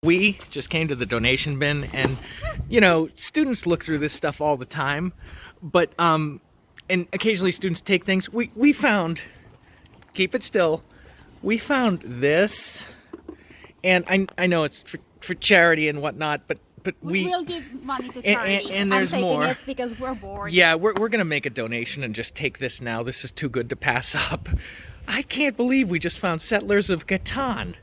We just came to the donation bin, and you know, students look through this stuff all the time, but and occasionally students take things. We found, keep it still, we found this, and I know it's for charity and whatnot, but we will give money to charity. And there's I'm taking more. it because we're bored. Yeah, we're gonna make a donation and just take this now. This is too good to pass up. I can't believe we just found Settlers of Catan.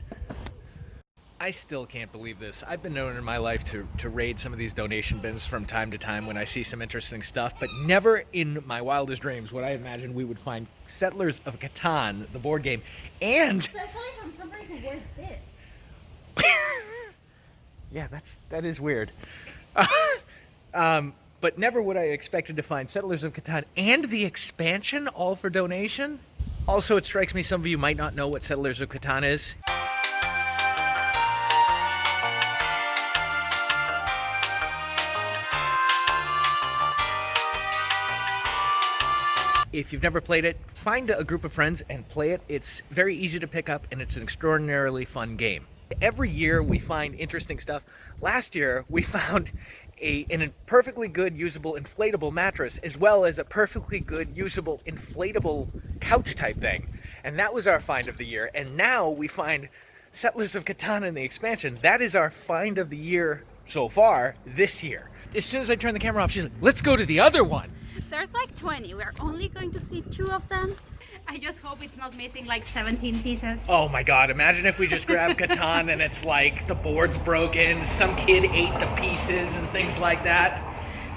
I still can't believe this. I've been known in my life to raid some of these donation bins from time to time when I see some interesting stuff, but never in my wildest dreams would I imagine we would find Settlers of Catan, the board game, and... Especially from somebody who wears this. Yeah, that is weird. But never would I expected to find Settlers of Catan and the expansion all for donation. Also, it strikes me some of you might not know what Settlers of Catan is. If you've never played it, find a group of friends and play it. It's very easy to pick up and it's an extraordinarily fun game. Every year we find interesting stuff. Last year we found a perfectly good usable inflatable mattress as well as a perfectly good usable inflatable couch type thing. And that was our find of the year. And now we find Settlers of Catan in the expansion. That is our find of the year so far this year. As soon as I turn the camera off, she's like, let's go to the other one. There's like 20. We're only going to see 2 of them. I just hope it's not missing like 17 pieces. Oh my god, imagine if we just grab Catan and it's like the board's broken, some kid ate the pieces and things like that.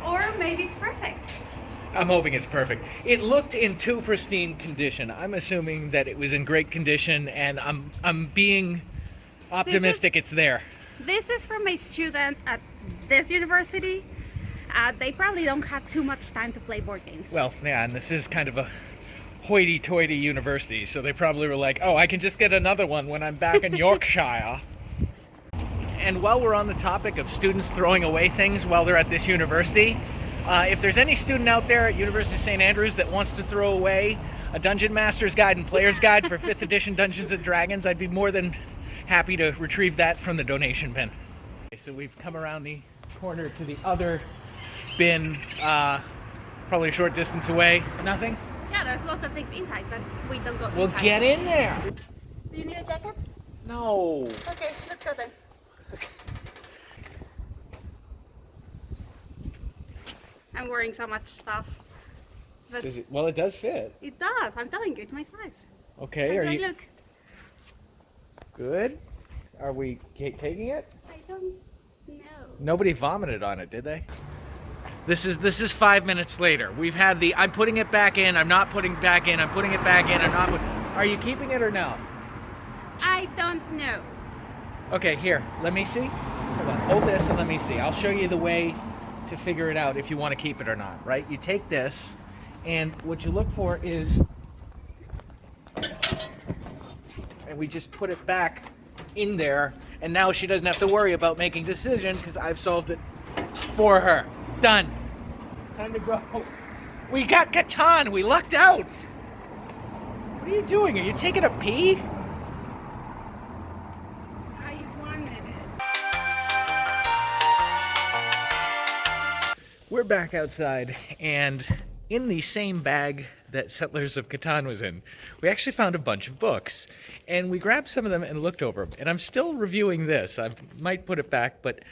Or maybe it's perfect. I'm hoping it's perfect. It looked in too pristine condition. I'm assuming that it was in great condition, and I'm being optimistic it's there. This is from a student at this university. They probably don't have too much time to play board games. Well, yeah, and this is kind of a hoity-toity university, so they probably were like, oh, I can just get another one when I'm back in Yorkshire. And while we're on the topic of students throwing away things while they're at this university, if there's any student out there at University of St. Andrews that wants to throw away a Dungeon Master's Guide and Player's Guide for 5th edition Dungeons & Dragons, I'd be more than happy to retrieve that from the donation bin. Okay, so we've come around the corner to the other bin, probably a short distance away. Nothing? Yeah, there's lots of things inside, but we don't go inside. Well, get in there. Do you need a jacket? No. Okay, let's go then. I'm wearing so much stuff. But Does it? Well, it does fit. it does. I'm telling you, it's my size. Okay, How are do I you look? good? Are we taking it? I don't know. Nobody vomited on it, did they? This is 5 minutes later. We've had the I'm putting it back in, I'm not putting it back in, I'm putting it back in, I'm not putting... Are you keeping it or no? I don't know. Okay, here, let me see. Hold on, hold this and let me see. I'll show you the way to figure it out if you want to keep it or not, right? You take this, and what you look for is... And we just put it back in there, and now she doesn't have to worry about making a decision because I've solved it for her. Done. Time to go. We got Catan. We lucked out. What are you doing? Are you taking a pee? I wanted it. We're back outside, and in the same bag that Settlers of Catan was in, we actually found a bunch of books. And we grabbed some of them and looked over them. And I'm still reviewing this. I might put it back, but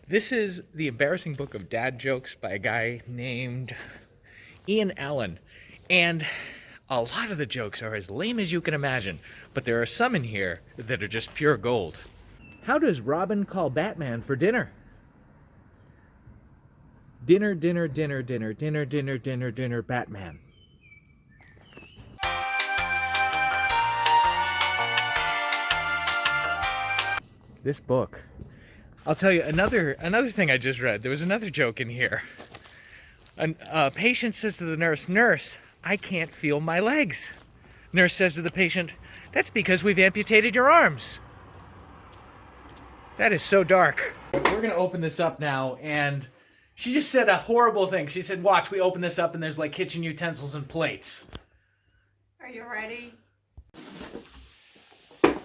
this is The Embarrassing Book of Dad Jokes by a guy named Ian Allen. And a lot of the jokes are as lame as you can imagine, but there are some in here that are just pure gold. How does Robin call Batman for dinner? Dinner, dinner, dinner, dinner, dinner, dinner, dinner, dinner, Batman. This book. I'll tell you another thing I just read. There was another joke in here. A patient says to the nurse, "Nurse, I can't feel my legs." Nurse says to the patient, "That's because we've amputated your arms." That is so dark. We're gonna open this up now, and she just said a horrible thing. She said, "Watch, we open this up and there's like kitchen utensils and plates." Are you ready?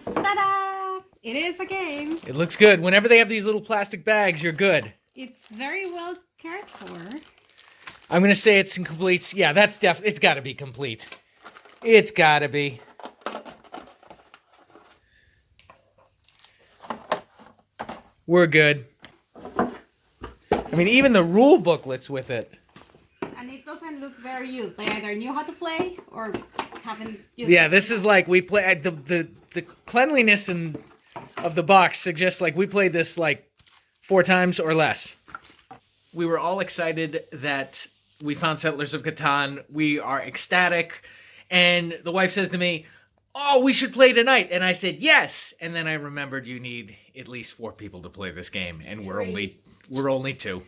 Ta-da! It is a game. It looks good. Whenever they have these little plastic bags, you're good. It's very well cared for. I'm going to say it's incomplete. Yeah, that's it's got to be complete. It's got to be. We're good. I mean, even the rule booklet's with it. And it doesn't look very used. They either knew how to play or haven't used Yeah, it. this is like we play the cleanliness of the box suggests like we played this like 4 times or less. We were all excited that we found Settlers of Catan. We are ecstatic, and the wife says to me, "Oh, we should play tonight." And I said, "Yes." And then I remembered you need at least 4 people to play this game, and we're only 2.